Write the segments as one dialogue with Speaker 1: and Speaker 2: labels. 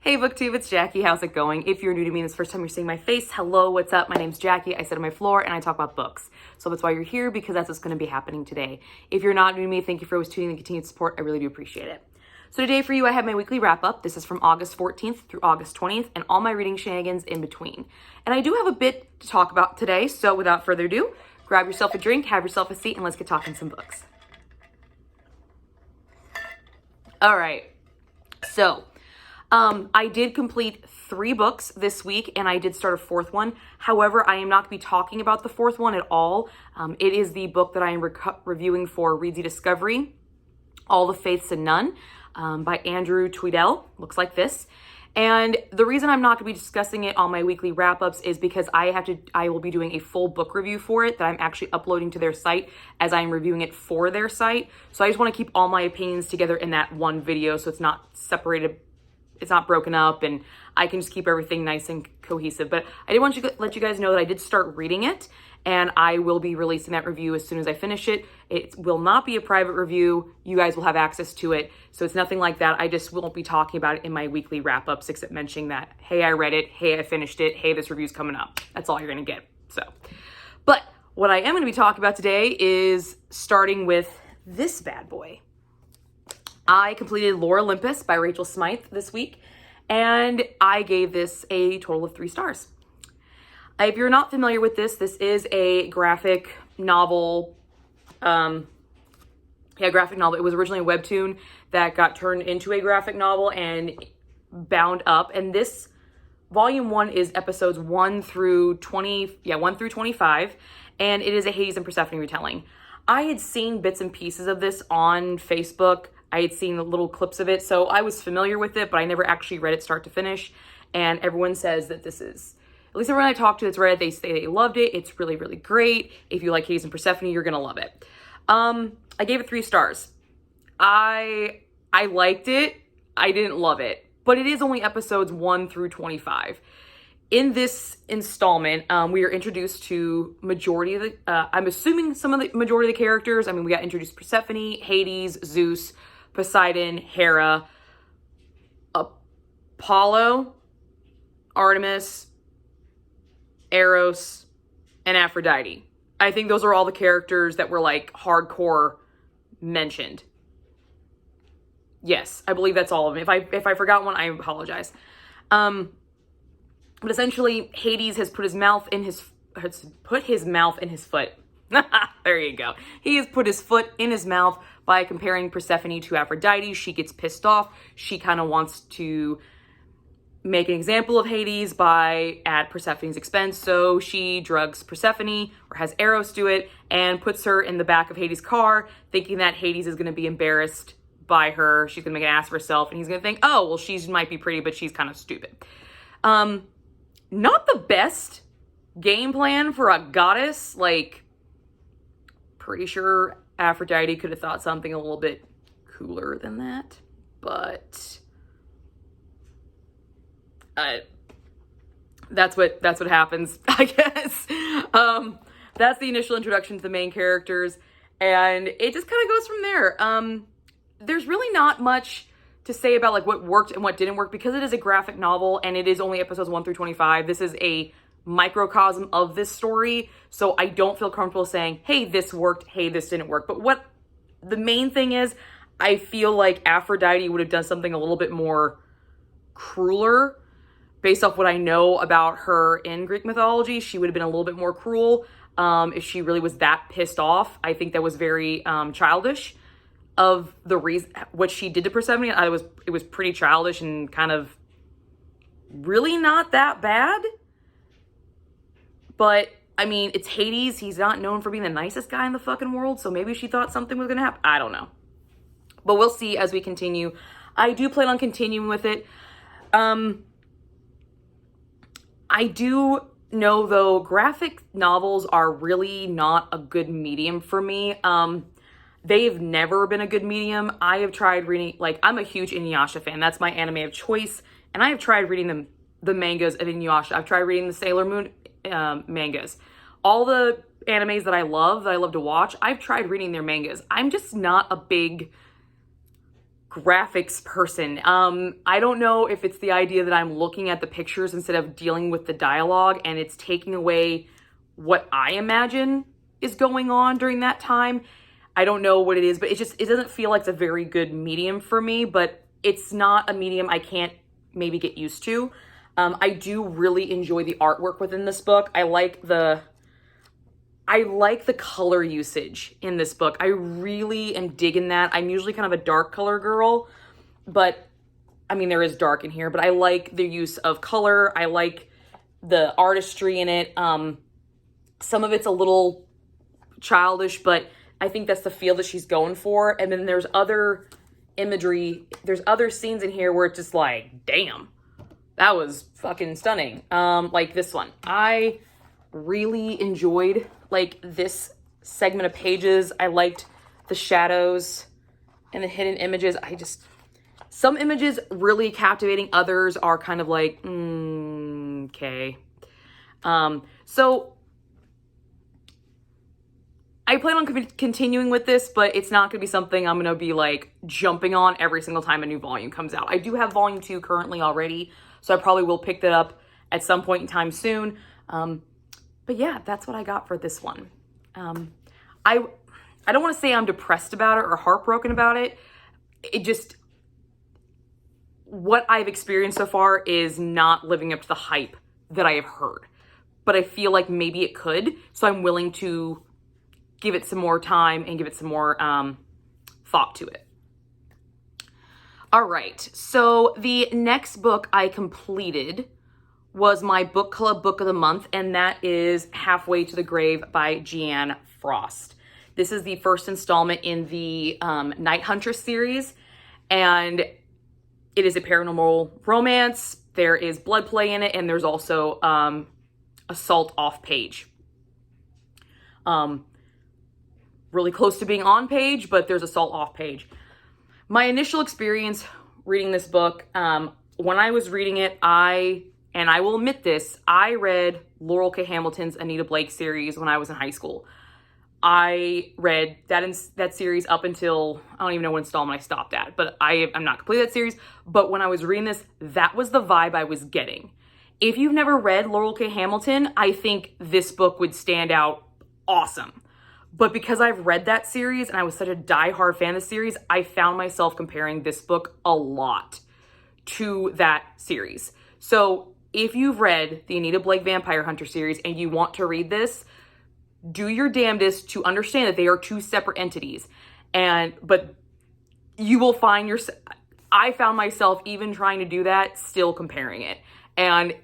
Speaker 1: Hey BookTube, it's Jackie. How's it going? If you're new to me and it's the first time you're seeing my face, hello, what's up? My name's Jackie. I sit on my floor and I talk about books. So that's why you're here, because that's what's going to be happening today. If you're not new to me, thank you for always tuning in and continued support. I really do appreciate it. So today for you, I have my weekly wrap up. This is from August 14th through August 20th and all my reading shenanigans in between. And I do have a bit to talk about today. So without further ado, grab yourself a drink, have yourself a seat, and let's get talking some books. All right. So I did complete 3 books this week and I did start a 4th one. However, I am not going to be talking about the 4th one at all. It is the book that I am reviewing for Readsy Discovery, All the Faiths and None, by Andrew Tweedell. Looks like this. And the reason I'm not going to be discussing it on my weekly wrap-ups is because I will be doing a full book review for it that I'm actually uploading to their site as I'm reviewing it for their site. So I just want to keep all my opinions together in that one video so it's not separated, it's not broken up, and I can just keep everything nice and cohesive. But I did want to let you guys know that I did start reading it, and I will be releasing that review as soon as I finish it. It will not be a private review. You guys will have access to it. So it's nothing like that. I just won't be talking about it in my weekly wrap-ups, except mentioning that, hey, I read it. Hey, I finished it. Hey, this review's coming up. That's all you're going to get. But what I am going to be talking about today is starting with this bad boy. I completed Olympus by Rachel Smythe this week, and I gave this a total of 3 stars. If you're not familiar with this is a graphic novel. Graphic novel. It was originally a webtoon that got turned into a graphic novel and bound up. And this volume 1 is episodes 1 through 25, and it is a Hades and Persephone retelling. I had seen bits and pieces of this on Facebook. I had seen little clips of it, so I was familiar with it, but I never actually read it start to finish. And everyone says that this is, at least everyone I talked to that's read it, they say they loved it. It's really, really great. If you like Hades and Persephone, you're gonna love it. I gave it 3 stars. I liked it. I didn't love it, but it is only episodes 1 through 25. In this installment, we are introduced to majority of the, I'm assuming some of the majority of the characters. I mean, we got introduced to Persephone, Hades, Zeus, Poseidon, Hera, Apollo, Artemis, Eros, and Aphrodite. I think those are all the characters that were like hardcore mentioned. Yes, I believe that's all of them. If I forgot one, I apologize. But essentially, Hades has put his mouth in his foot. There you go. He has put his foot in his mouth by comparing Persephone to Aphrodite. She gets pissed off. She kind of wants to make an example of Hades at Persephone's expense. So she drugs Persephone, or has Eros do it, and puts her in the back of Hades' car, thinking that Hades is going to be embarrassed by her. She's going to make an ass of herself, and he's going to think, oh, well, she might be pretty, but she's kind of stupid. Not the best game plan for a goddess. Like, pretty sure Aphrodite could have thought something a little bit cooler than that, but that's what happens, I guess. That's the initial introduction to the main characters, and it just kind of goes from there. There's really not much to say about like what worked and what didn't work, because it is a graphic novel and it is only episodes 1 through 25. This is a microcosm of this story, so I don't feel comfortable saying, hey, this worked, hey, this didn't work. But what the main thing is, I feel like Aphrodite would have done something a little bit more crueler. Based off what I know about her in Greek mythology, she would have been a little bit more cruel if she really was that pissed off. I think that was very childish of the reason what she did to Persephone. It was pretty childish and kind of really not that bad. But I mean, it's Hades. He's not known for being the nicest guy in the fucking world. So maybe she thought something was gonna happen. I don't know. But we'll see as we continue. I do plan on continuing with it. I do know, though, graphic novels are really not a good medium for me. They've never been a good medium. I have tried reading, like, I'm a huge Inuyasha fan. That's my anime of choice. And I have tried reading the mangas of Inuyasha. I've tried reading the Sailor Moon mangas. All the animes that I love to watch, I've tried reading their mangas. I'm just not a big graphics person. I don't know if it's the idea that I'm looking at the pictures instead of dealing with the dialogue, and it's taking away what I imagine is going on during that time. I don't know what it is, but it doesn't feel like it's a very good medium for me, but it's not a medium I can't maybe get used to. I do really enjoy the artwork within this book. I like the color usage in this book. I really am digging that. I'm usually kind of a dark color girl, but I mean, there is dark in here, but I like the use of color. I like the artistry in it. Some of it's a little childish, but I think that's the feel that she's going for. And then there's other imagery. There's other scenes in here where it's just like, damn, that was fucking stunning. Like this one. I really enjoyed like this segment of pages. I liked the shadows and the hidden images. Some images really captivating. Others are kind of like, okay. So I plan on continuing with this, but it's not going to be something I'm going to be like jumping on every single time a new volume comes out. I do have volume 2 currently already, so I probably will pick that up at some point in time soon. But yeah, that's what I got for this one. I don't want to say I'm depressed about it or heartbroken about it. What I've experienced so far is not living up to the hype that I have heard. But I feel like maybe it could, so I'm willing to give it some more time and give it some more thought to it. All right, so the next book I completed was my book club book of the month, and that is Halfway to the Grave by Jeanne Frost. This is the first installment in the Night Huntress series, and it is a paranormal romance. There is blood play in it, and there's also assault off page. Really close to being on page, but there's assault off page. My initial experience reading this book, when I was reading it, and I will admit this, I read Laurel K. Hamilton's Anita Blake series when I was in high school. I read that series up until, I don't even know what installment I stopped at, but I'm not completed that series. But when I was reading this, that was the vibe I was getting. If you've never read Laurel K. Hamilton, I think this book would stand out awesome. But because I've read that series and I was such a diehard fan of the series, I found myself comparing this book a lot to that series. So if you've read the Anita Blake Vampire Hunter series and you want to read this, do your damnedest to understand that they are two separate entities. But you will find I found myself even trying to do that, still comparing it. And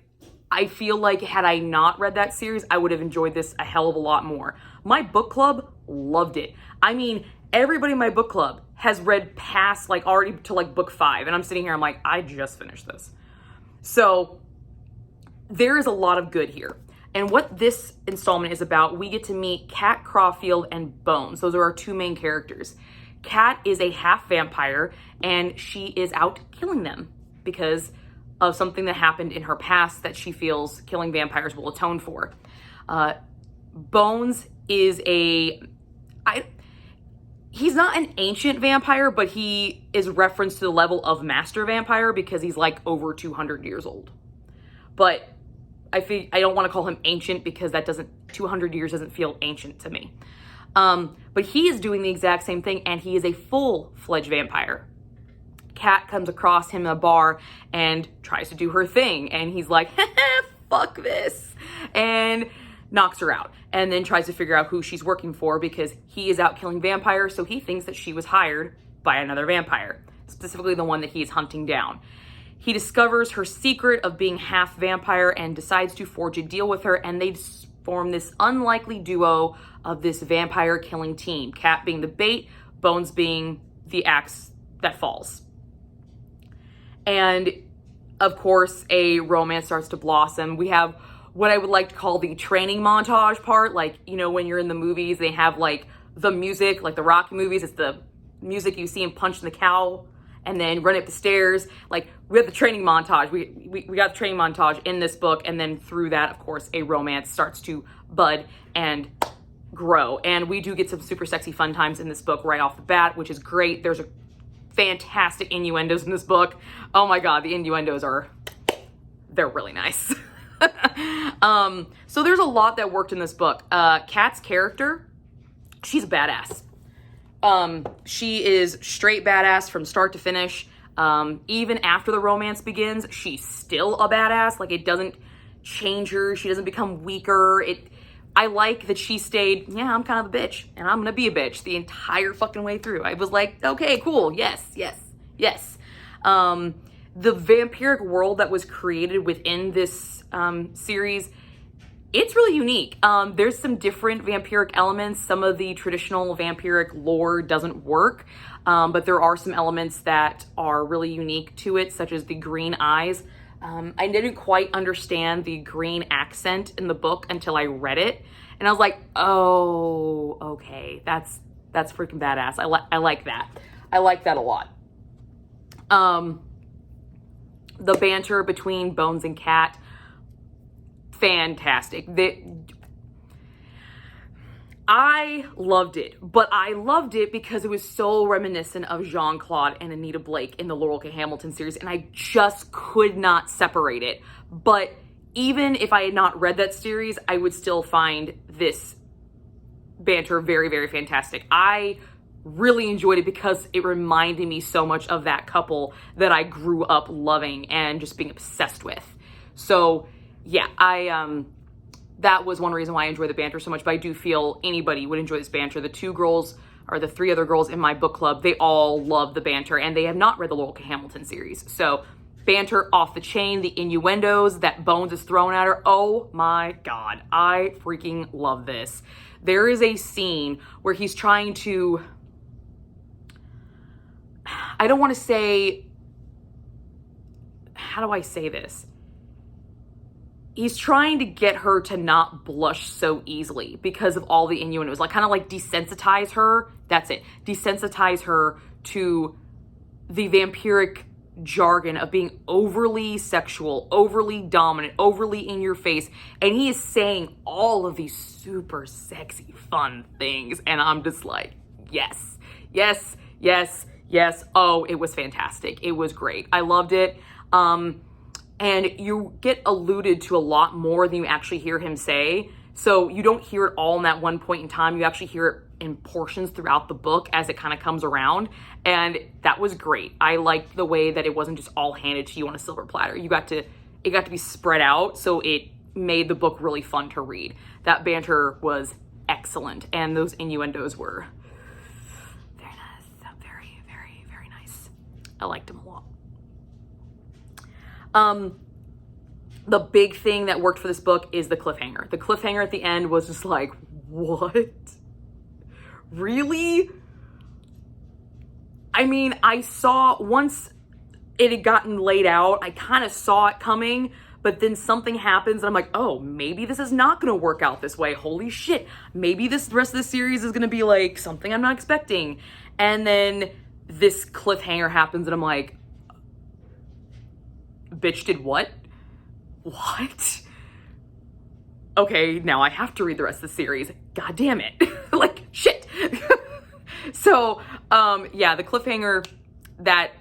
Speaker 1: I feel like had I not read that series, I would have enjoyed this a hell of a lot more. My book club loved it. I mean, everybody in my book club has read past already to book 5. And I'm sitting here, I'm like, I just finished this. So there is a lot of good here. And what this installment is about, we get to meet Kat Caulfield and Bones. Those are our two main characters. Kat is a half vampire, and she is out killing them because of something that happened in her past that she feels killing vampires will atone for. Bones is he's not an ancient vampire, but he is referenced to the level of master vampire because he's over 200 years old. But I don't want to call him ancient because 200 years doesn't feel ancient to me. But he is doing the exact same thing, and he is a full-fledged vampire. Kat comes across him in a bar and tries to do her thing, and he's like, fuck this, and knocks her out, and then tries to figure out who she's working for because he is out killing vampires, so he thinks that she was hired by another vampire, specifically the one that he is hunting down. He discovers her secret of being half vampire and decides to forge a deal with her, and they form this unlikely duo of this vampire killing team. Kat being the bait, Bones being the axe that falls. And of course, a romance starts to blossom. We have what I would like to call the training montage part. When you're in the movies, they have the music, the Rocky movies. It's the music you see him punching the cow and then run up the stairs. We have the training montage. We got the training montage in this book. And then through that, of course, a romance starts to bud and grow. And we do get some super sexy fun times in this book right off the bat, which is great. There's a fantastic innuendos in this book. Oh my God, the innuendos they're really nice. So there's a lot that worked in this book. Kat's character, she's a badass. She is straight badass from start to finish. Even after the romance begins, she's still a badass. Like, it doesn't change her. She doesn't become weaker. I like that she stayed, yeah, I'm kind of a bitch, and I'm gonna be a bitch the entire fucking way through. I was like, okay, cool, yes. The vampiric world that was created within this series, it's really unique. There's some different vampiric elements. Some of the traditional vampiric lore doesn't work, but there are some elements that are really unique to it, such as the green eyes. I didn't quite understand the green accent in the book until I read it, and I was like, oh, okay, that's freaking badass. I like that. I like that a lot. The banter between Bones and Kat, fantastic. I loved it, but I loved it because it was so reminiscent of Jean-Claude and Anita Blake in the Laurel K. Hamilton series, and I just could not separate it. But even if I had not read that series, I would still find this banter very, very fantastic. I really enjoyed it because it reminded me so much of that couple that I grew up loving and just being obsessed with. So yeah, that was one reason why I enjoy the banter so much, but I do feel anybody would enjoy this banter. The two girls, or the three other girls in my book club, they all love the banter, and they have not read the Laurel K. Hamilton series. So banter off the chain, the innuendos that Bones is throwing at her, oh my God, I freaking love this. There is a scene where he's trying to, I don't want to say, how do I say this? He's trying to get her to not blush so easily because of all the innuendos, like kind of like desensitize her. That's it. Desensitize her to the vampiric jargon of being overly sexual, overly dominant, overly in your face. And he is saying all of these super sexy, fun things. And I'm just like, yes, yes, yes, yes. Oh, it was fantastic. It was great. I loved it. And you get alluded to a lot more than you actually hear him say. So you don't hear it all in that one point in time. You actually hear it in portions throughout the book as it kind of comes around. And that was great. I liked the way that it wasn't just all handed to you on a silver platter. It got to be spread out. So it made the book really fun to read. That banter was excellent. And those innuendos were very nice. Very, very, very nice. I liked them a lot. The big thing that worked for this book is the cliffhanger. The cliffhanger at the end was just like, what? Really? I mean, I saw, once it had gotten laid out, I kind of saw it coming, but then something happens and I'm like, oh, maybe this is not going to work out this way. Holy shit. Maybe the rest of the series is going to be like something I'm not expecting. And then this cliffhanger happens and I'm like, bitch did what? What? Okay, now I have to read the rest of the series. God damn it. Like, shit. So, yeah, the cliffhanger, that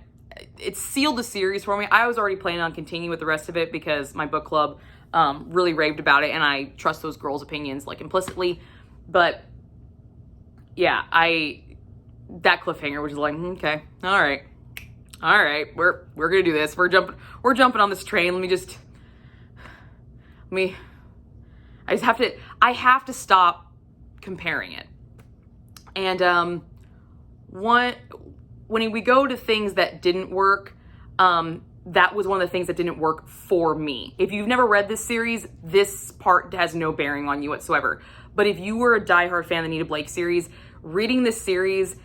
Speaker 1: it sealed the series for me. I was already planning on continuing with the rest of it because my book club really raved about it, and I trust those girls' opinions, like, implicitly. But yeah, that cliffhanger was just like, okay, all right, we're gonna do this. We're jumping on this train. I have to stop comparing it. And when we go to things that didn't work, that was one of the things that didn't work for me. If you've never read this series, this part has no bearing on you whatsoever. But if you were a diehard fan of the Anita Blake series, reading this series,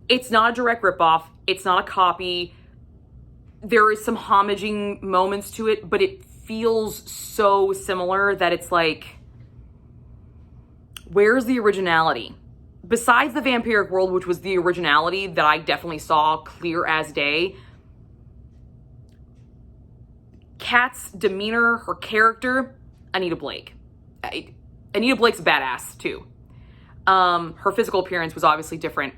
Speaker 1: it's not a direct ripoff. It's not a copy. There is some homaging moments to it, but it feels so similar that it's like, where's the originality? Besides the vampiric world, which was the originality that I definitely saw clear as day, Kat's demeanor, her character, Anita Blake. Anita Blake's badass too. Her physical appearance was obviously different,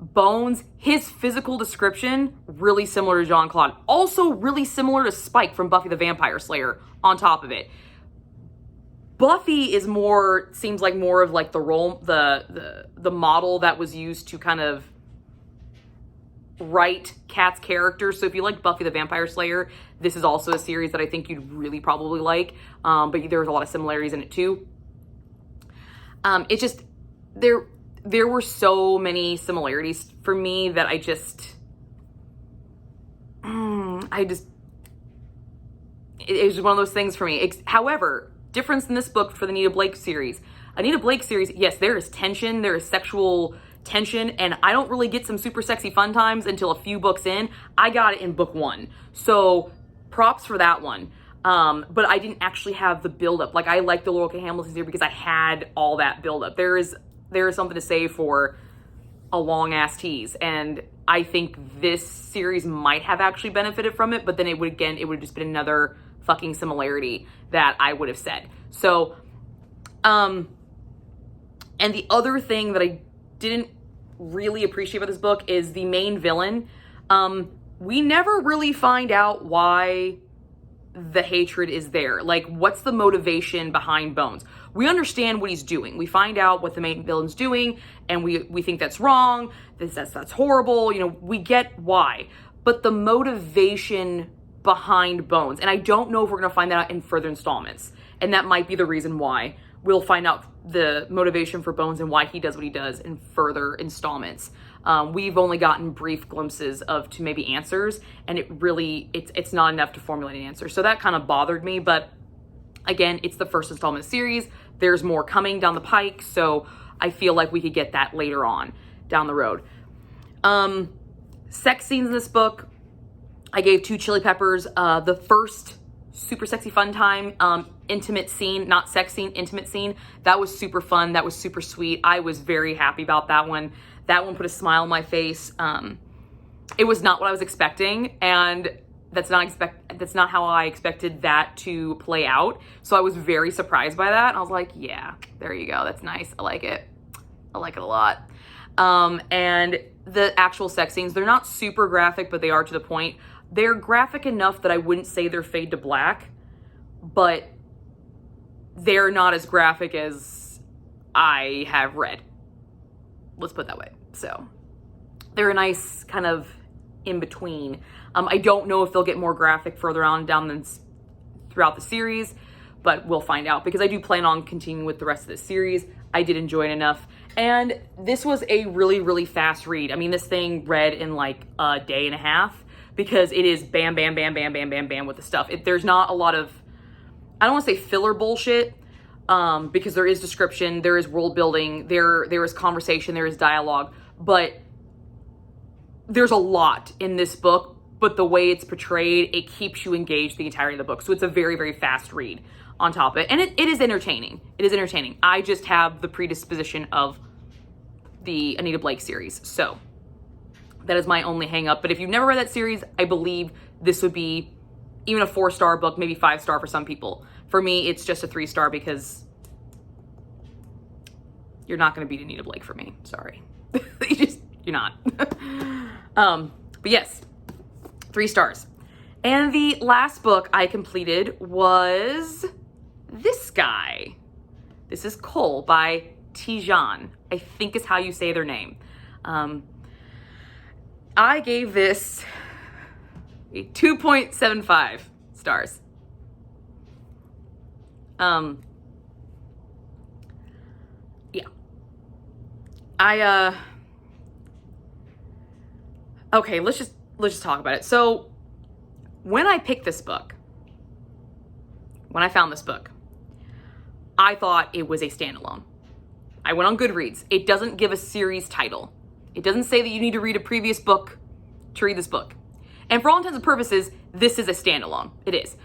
Speaker 1: Bones, his physical description, really similar to Jean-Claude. Also really similar to Spike from Buffy the Vampire Slayer on top of it. Buffy is more, seems like more of like the role, the model that was used to kind of write Kat's character. So if you like Buffy the Vampire Slayer, this is also a series that I think you'd really probably like. But there's a lot of similarities in it too. It's just, there were so many similarities for me that it was one of those things for me. However, difference in this book for the Anita Blake series. Anita Blake series, yes, there is tension, there is sexual tension, and I don't really get some super sexy fun times until a few books in. I got it in book 1. So props for that one. But I didn't actually have the buildup. Like, I like the Laurel K. Hamilton series because I had all that buildup. There is something to say for a long ass tease, and I think this series might have actually benefited from it, but then it would have just been another fucking similarity that I would have said. So, and the other thing that I didn't really appreciate about this book is the main villain. We never really find out why the hatred is there. Like, what's the motivation behind Bones? We understand what he's doing. We find out what the main villain's doing, and we think that's wrong, that's horrible, you know, we get why. But the motivation behind Bones, and I don't know if we're gonna find that out in further installments, and that might be the reason why. We'll find out the motivation for Bones and why he does what he does in further installments. We've only gotten brief glimpses to maybe answers, and it's not enough to formulate an answer. So that kind of bothered me, but again, it's the first installment series. There's more coming down the pike, so I feel like we could get that later on down the road. Sex scenes in this book, I gave 2 Chili Peppers. The first super sexy fun time, intimate scene, not sex scene, intimate scene, that was super fun. That was super sweet. I was very happy about that one. That one put a smile on my face. It was not what I was expecting, and that's not how I expected that to play out. So I was very surprised by that. I was like, yeah, there you go. That's nice. I like it. I like it a lot. And the actual sex scenes, they're not super graphic, but they are to the point. They're graphic enough that I wouldn't say they're fade to black, but they're not as graphic as I have read. Let's put it that way. So they're a nice kind of in between. I don't know if they'll get more graphic further on down throughout the series, but we'll find out, because I do plan on continuing with the rest of this series. I did enjoy it enough. And this was a really, really fast read. I mean, this thing read in like a day and a half, because it is bam, bam, bam, bam, bam, bam, bam with the stuff. There's not a lot of, I don't want to say filler bullshit, because there is description, there is world building, there is conversation, there is dialogue, but there's a lot in this book, but the way it's portrayed, it keeps you engaged the entirety of the book. So it's a very, very fast read on top of it. And it is entertaining. It is entertaining. I just have the predisposition of the Anita Blake series. So that is my only hang up. But if you've never read that series, I believe this would be even a 4-star book, maybe 5-star for some people. For me, it's just a 3-star, because you're not going to beat Anita Blake for me. Sorry. You're not. But yes, 3 stars. And the last book I completed was this guy. This is Cole by Tijan, I think is how you say their name. I gave this a 2.75 stars. Yeah. Okay, let's just talk about it. So when I picked this book, when I found this book, I thought it was a standalone. I went on Goodreads. It doesn't give a series title. It doesn't say that you need to read a previous book to read this book. And for all intents and purposes, this is a standalone. It is.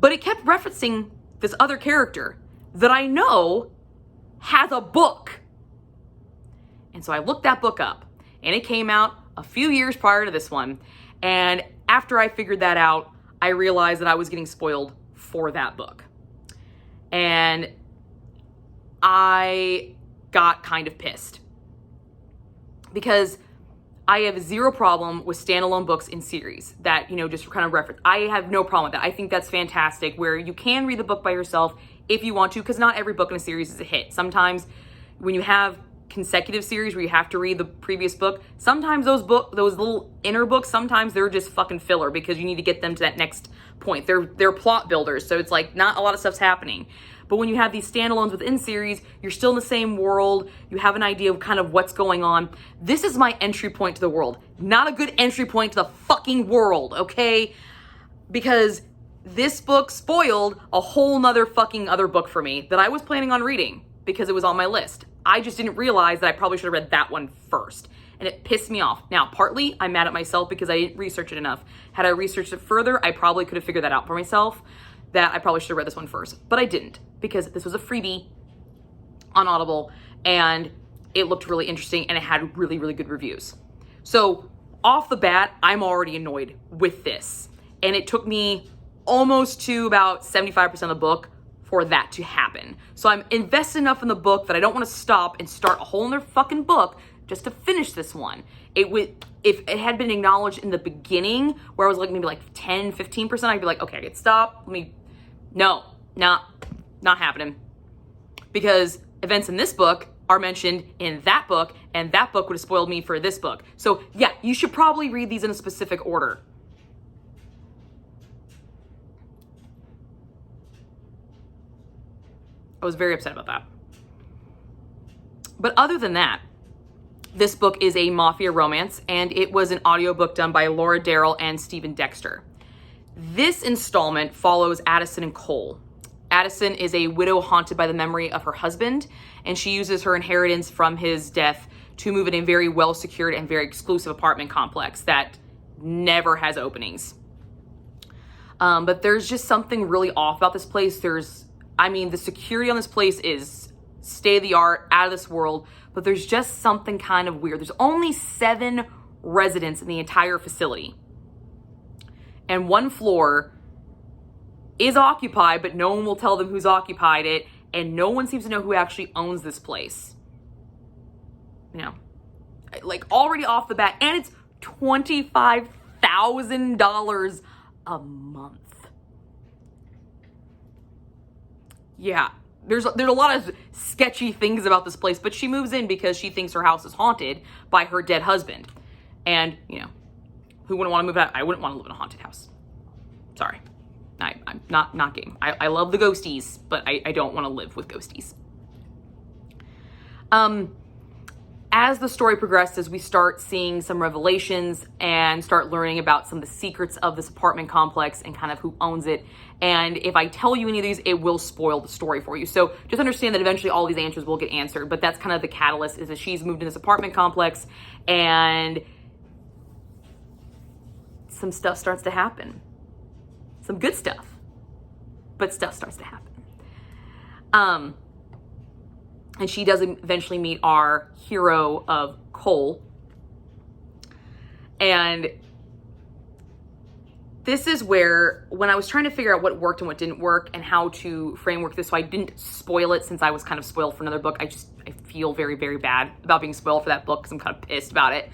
Speaker 1: But it kept referencing this other character that I know has a book. And so I looked that book up, and it came out a few years prior to this one. And after I figured that out, I realized that I was getting spoiled for that book. And I got kind of pissed, because I have zero problem with standalone books in series that, just kind of reference. I have no problem with that. I think that's fantastic, where you can read the book by yourself if you want to, because not every book in a series is a hit. Sometimes when you have consecutive series where you have to read the previous book, sometimes those little inner books, sometimes they're just fucking filler because you need to get them to that next point. They're plot builders, so it's like not a lot of stuff's happening. But when you have these standalones within series, you're still in the same world. You have an idea of kind of what's going on. This is my entry point to the world. Not a good entry point to the fucking world, okay? Because this book spoiled a whole nother fucking other book for me that I was planning on reading because it was on my list. I just didn't realize that I probably should have read that one first. And it pissed me off. Now, partly I'm mad at myself because I didn't research it enough. Had I researched it further, I probably could have figured that out for myself, that I probably should have read this one first. But I didn't, because this was a freebie on Audible and it looked really interesting and it had really, really good reviews. So off the bat, I'm already annoyed with this. And it took me almost to about 75% of the book for that to happen. So I'm invested enough in the book that I don't want to stop and start a whole other fucking book just to finish this one. If it had been acknowledged in the beginning, where I was like maybe like 10, 15%, I'd be like, okay, I could stop. Not happening. Because events in this book are mentioned in that book, and that book would have spoiled me for this book. So yeah, you should probably read these in a specific order. I was very upset about that. But other than that, this book is a Mafia romance, and it was an audiobook done by Laura Darrell and Stephen Dexter. This installment follows Addison and Cole. Addison is a widow haunted by the memory of her husband, and she uses her inheritance from his death to move in a very well-secured and very exclusive apartment complex that never has openings. But there's just something really off about this place. The security on this place is state-of-the-art, out of this world, but there's just something kind of weird. There's only 7 residents in the entire facility. And one floor is occupied, but no one will tell them who's occupied it, and no one seems to know who actually owns this place. Like already off the bat, and it's $25,000 a month. Yeah, there's a lot of sketchy things about this place, but she moves in because she thinks her house is haunted by her dead husband. And, who wouldn't want to move out? I wouldn't want to live in a haunted house. Sorry. I'm not game. I love the ghosties, but I don't want to live with ghosties. As the story progresses, we start seeing some revelations and start learning about some of the secrets of this apartment complex and kind of who owns it. And if I tell you any of these, it will spoil the story for you. So just understand that eventually all these answers will get answered, but that's kind of the catalyst, is that she's moved in this apartment complex and some stuff starts to happen. Some good stuff, but stuff starts to happen. And she does eventually meet our hero of Cole. And this is where, when I was trying to figure out what worked and what didn't work and how to framework this so I didn't spoil it, since I was kind of spoiled for another book, I feel very, very bad about being spoiled for that book because I'm kind of pissed about it.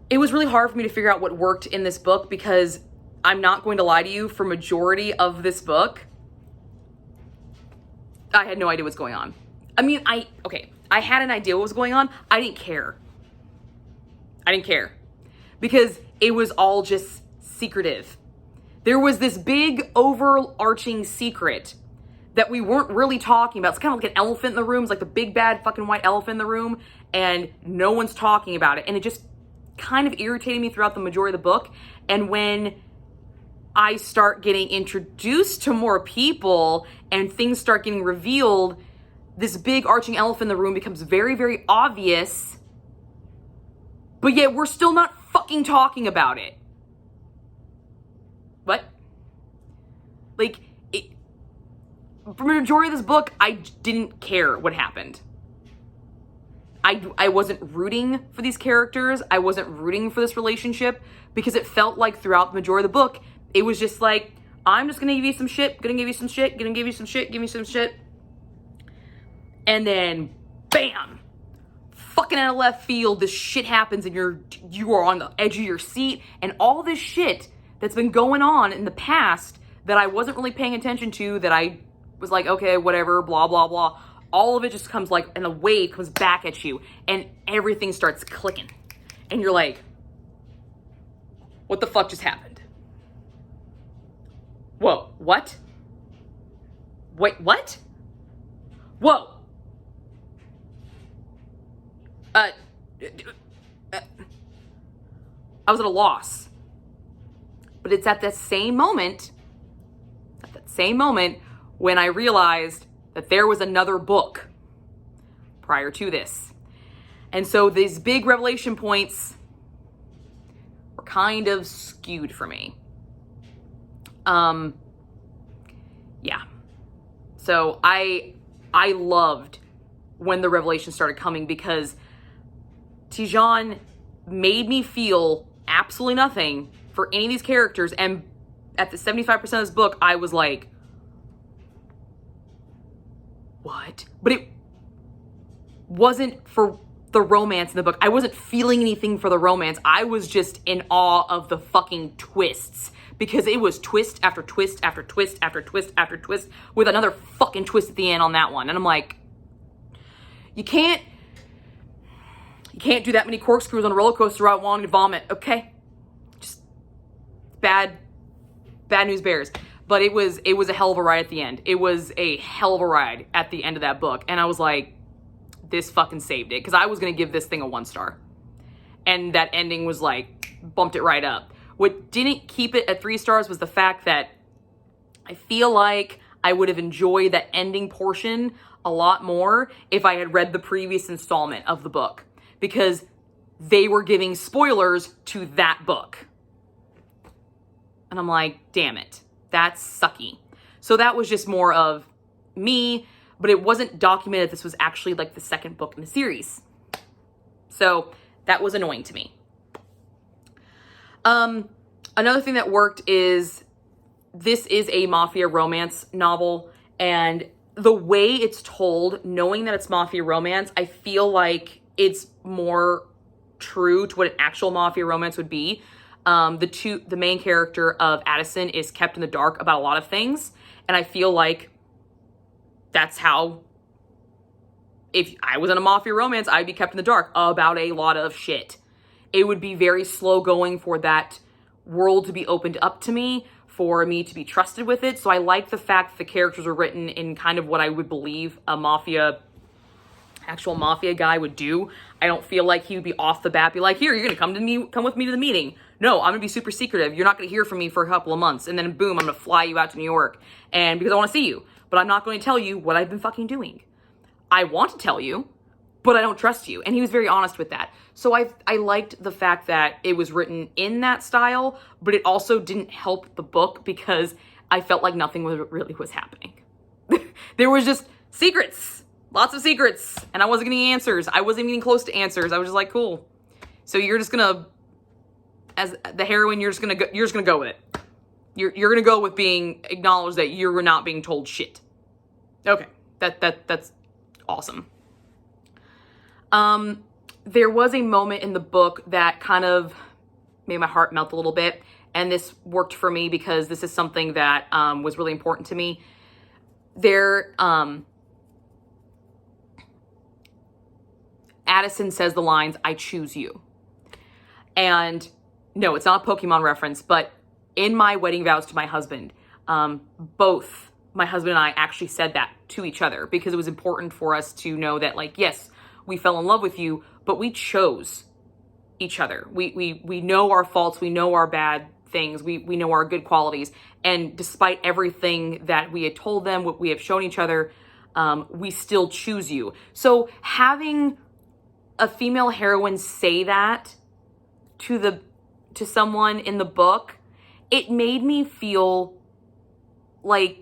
Speaker 1: It was really hard for me to figure out what worked in this book because I'm not going to lie to you, for majority of this book, I had no idea what's going on. I had an idea what was going on. I didn't care. Because it was all just secretive. There was this big overarching secret that we weren't really talking about. It's kind of like an elephant in the room. It's like the big bad fucking white elephant in the room, and no one's talking about it. And it just kind of irritated me throughout the majority of the book. And when I start getting introduced to more people and things start getting revealed, this big arching elephant in the room becomes very, very obvious, but yet we're still not fucking talking about it. What? For the majority of this book, I didn't care what happened. I wasn't rooting for these characters. I wasn't rooting for this relationship because it felt like throughout the majority of the book, it was just like, I'm just gonna give you some shit, gonna give you some shit, gonna give you some shit, give me some shit. And then, bam! fucking out of left field, this shit happens and you are on the edge of your seat, and all this shit that's been going on in the past that I wasn't really paying attention to, that I was like, okay, whatever, blah, blah, blah. All of it just comes like, and a wave comes back at you, and everything starts clicking. And you're like, what the fuck just happened? Whoa, what? Wait, what? Whoa. I was at a loss. But it's at that same moment when I realized that there was another book prior to this. And so these big revelation points were kind of skewed for me. Yeah. So I loved when the revelation started coming, because Tijan made me feel absolutely nothing for any of these characters. And at the 75% of this book, I was like, what? But it wasn't for the romance in the book. I wasn't feeling anything for the romance. I was just in awe of the fucking twists, because it was twist after twist after twist after twist after twist, with another fucking twist at the end on that one. And I'm like, you can't do that many corkscrews on a roller coaster without wanting to vomit, okay? Just bad news bears. But it was a hell of a ride at the end. It was a hell of a ride at the end of that book. And I was like, this fucking saved it. Because I was going to give this thing a 1 star. And that ending was like, bumped it right up. What didn't keep it at 3 stars was the fact that I feel like I would have enjoyed that ending portion a lot more if I had read the previous installment of the book. Because they were giving spoilers to that book. And I'm like, damn it. That's sucky. So that was just more of me, but it wasn't documented this was actually like the second book in the series. So that was annoying to me. Another thing that worked is this is a mafia romance novel, and the way it's told, knowing that it's mafia romance, I feel like it's more true to what an actual mafia romance would be. The main character of Addison is kept in the dark about a lot of things. And I feel like that's how, if I was in a mafia romance, I'd be kept in the dark about a lot of shit. It would be very slow going for that world to be opened up to me, for me to be trusted with it. So I like the fact that the characters were written in kind of what I would believe a actual mafia guy would do. I don't feel like he would be off the bat, be like, here, you're gonna come with me to the meeting. No, I'm gonna be super secretive. You're not gonna hear from me for a couple of months, and then boom, I'm gonna fly you out to New York, and because I wanna see you, but I'm not going to tell you what I've been fucking doing. I want to tell you, but I don't trust you. And he was very honest with that. So I liked the fact that it was written in that style, but it also didn't help the book because I felt like nothing really was happening. There was just secrets. Lots of secrets, and I wasn't getting answers. I wasn't even getting close to answers. I was just like, cool. So you're just gonna, as the heroine, you're just gonna go with it. You're gonna go with being acknowledged that you were not being told shit. Okay, that's awesome. There was a moment in the book that kind of made my heart melt a little bit, and this worked for me because this is something that was really important to me. Addison says the lines, "I choose you." And no, it's not a Pokemon reference, but in my wedding vows to my husband, both my husband and I actually said that to each other because it was important for us to know that, like, yes, we fell in love with you, but we chose each other. We know our faults, we know our bad things, we know our good qualities. And despite everything that we had told them, what we have shown each other, we still choose you. So having a female heroine say that to someone in the book, it made me feel like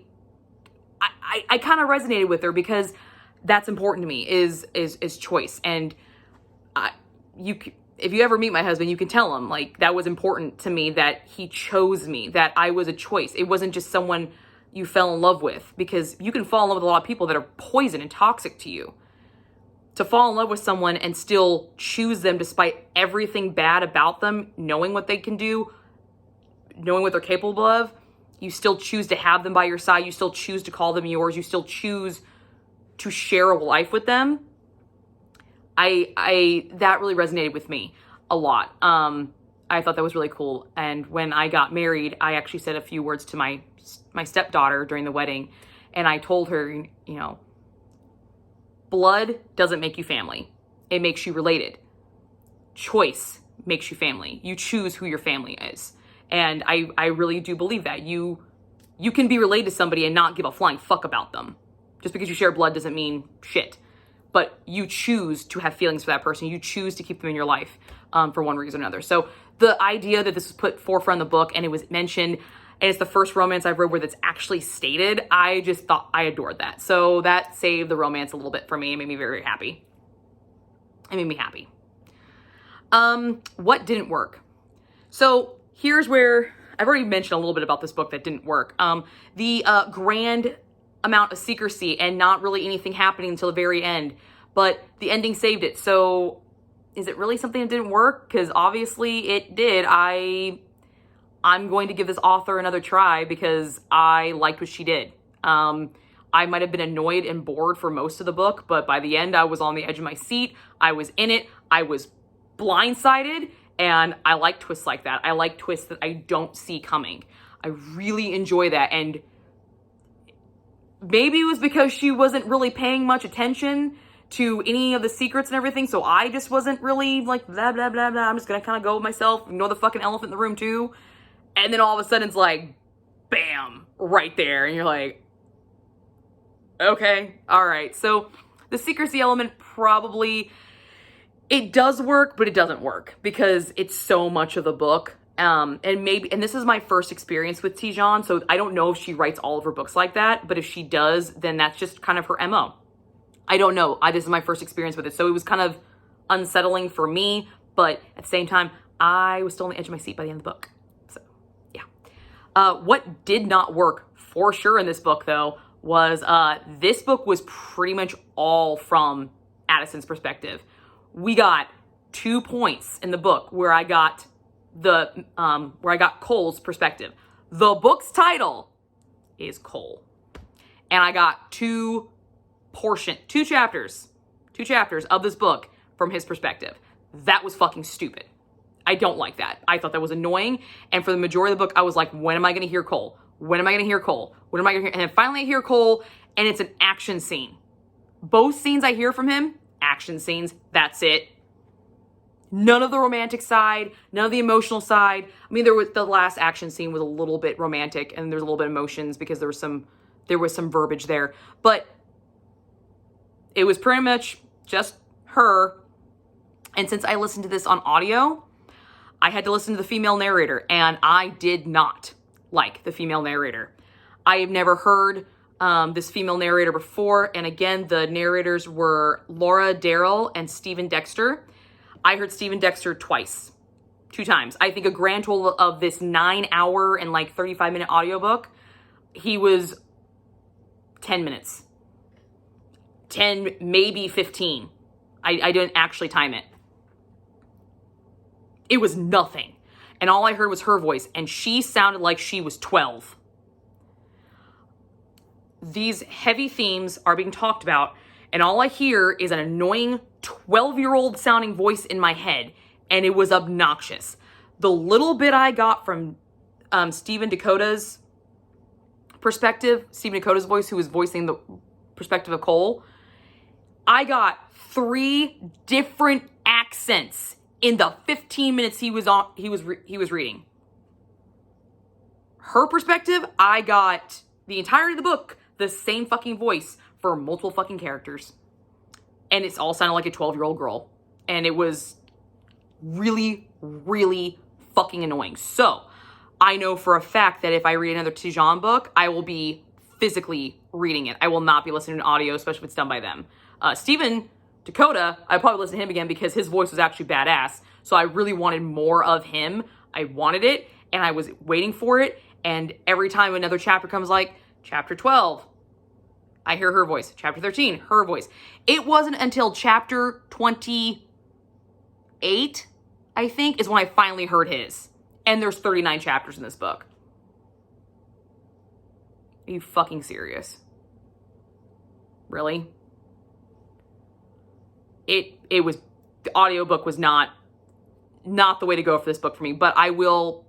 Speaker 1: I kind of resonated with her because that's important to me is choice. And if you ever meet my husband, you can tell him, like, that was important to me, that he chose me, that I was a choice. It wasn't just someone you fell in love with, because you can fall in love with a lot of people that are poison and toxic to you. to fall in love with someone and still choose them despite everything bad about them, knowing what they can do, knowing what they're capable of, you still choose to have them by your side. You still choose to call them yours. You still choose to share a life with them. That really resonated with me a lot. I thought that was really cool. And when I got married, I actually said a few words to my stepdaughter during the wedding. And I told her, you know, blood doesn't make you family. It makes you related. Choice makes you family. You choose who your family is. And I really do believe that. You can be related to somebody and not give a flying fuck about them. Just because you share blood doesn't mean shit. But you choose to have feelings for that person. You choose to keep them in your life for one reason or another. So the idea that this was put forefront in the book and it was mentioned, and it's the first romance I've read where that's actually stated, I just thought I adored that. So that saved the romance a little bit for me. It made me very happy. It made me happy. What didn't work? So here's where I've already mentioned a little bit about this book that didn't work. The grand amount of secrecy and not really anything happening until the very end, but the ending saved it. So is it really something that didn't work? Because obviously it did. I'm going to give this author another try because I liked what she did. I might have been annoyed and bored for most of the book, but by the end I was on the edge of my seat. I was in it. I was blindsided, and I like twists like that. I like twists that I don't see coming. I really enjoy that. And maybe it was because she wasn't really paying much attention to any of the secrets and everything, so I just wasn't really like, blah, blah, blah, blah. I'm just gonna kind of go with myself, ignore the fucking elephant in the room too. And then all of a sudden it's like, bam, right there. And you're like, okay, all right. So the secrecy element probably, it does work, but it doesn't work because it's so much of the book. And this is my first experience with Tijan, so I don't know if she writes all of her books like that, but if she does, then that's just kind of her MO. I don't know. This is my first experience with it, so it was kind of unsettling for me, but at the same time, I was still on the edge of my seat by the end of the book. So, yeah. What did not work for sure in this book, though, was this book was pretty much all from Addison's perspective. We got 2 points in the book where I got Cole's perspective. The book's title is Cole. And I got two chapters of this book from his perspective. That was fucking stupid. I don't like that. I thought that was annoying. And for the majority of the book, I was like, when am I going to hear Cole? When am I going to hear Cole? When am I going to hear? And then finally I hear Cole, and it's an action scene. Both scenes I hear from him, action scenes. That's it. None of the romantic side, none of the emotional side. I mean, the last action scene was a little bit romantic, and there's a little bit of emotions because there was some verbiage there. But it was pretty much just her. And since I listened to this on audio, I had to listen to the female narrator, and I did not like the female narrator. I have never heard this female narrator before, and again, the narrators were Laura Darrell and Stephen Dexter. I heard Stephen Dexter two times. I think a grand total of this 9-hour and like 35-minute audiobook, he was 10 minutes. 10, maybe 15. I didn't actually time it. It was nothing. And all I heard was her voice, and she sounded like she was 12. These heavy themes are being talked about, and all I hear is an annoying 12-year-old sounding voice in my head, and it was obnoxious. The little bit I got from Stephen Dakota's perspective, Stephen Dakota's voice, who was voicing the perspective of Cole, I got 3 different accents in the 15 minutes he was reading. Her perspective, I got the entirety of the book, the same fucking voice for multiple fucking characters. And it's all sounded like a 12-year-old girl. And it was really, really fucking annoying. So, I know for a fact that if I read another Tijan book, I will be physically reading it. I will not be listening to audio, especially if it's done by them. Stephen Dakota, I probably listen to him again because his voice was actually badass. So I really wanted more of him. I wanted it, and I was waiting for it. And every time another chapter comes, like, chapter 12, I hear her voice. Chapter 13, her voice. It wasn't until chapter 28, I think, is when I finally heard his. And there's 39 chapters in this book. Are you fucking serious? Really? It was, the audiobook was not the way to go for this book for me, but I will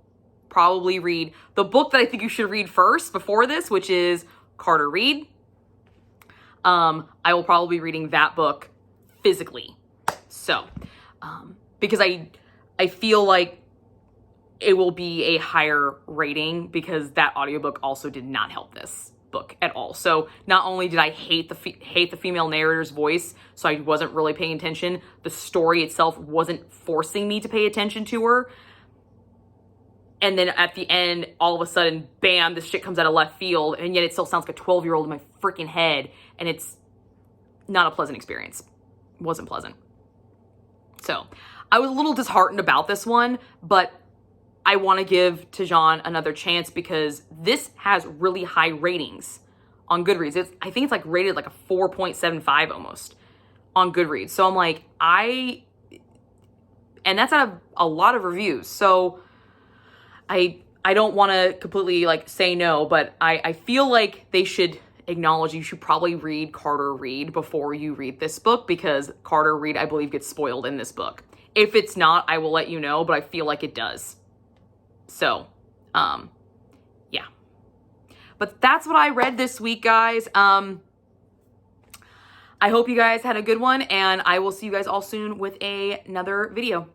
Speaker 1: probably read the book that I think you should read first before this, which is Carter Reed. I will probably be reading that book physically. So, because I feel like it will be a higher rating because that audiobook also did not help this book at all. So not only did I hate the female narrator's voice, so I wasn't really paying attention, the story itself wasn't forcing me to pay attention to her. And then at the end, all of a sudden, bam, this shit comes out of left field, and yet it still sounds like a 12-year-old in my freaking head, and it's not a pleasant experience. It wasn't pleasant. So I was a little disheartened about this one, but I want to give Tijan another chance because this has really high ratings on Goodreads. I think it's like rated like a 4.75 almost on Goodreads. So I'm like, and that's out of a lot of reviews. So I don't want to completely like say no, but I feel like they should acknowledge you should probably read Carter Reed before you read this book because Carter Reed, I believe, gets spoiled in this book. If it's not, I will let you know, but I feel like it does. So, yeah. But that's what I read this week, guys. I hope you guys had a good one, and I will see you guys all soon with another video.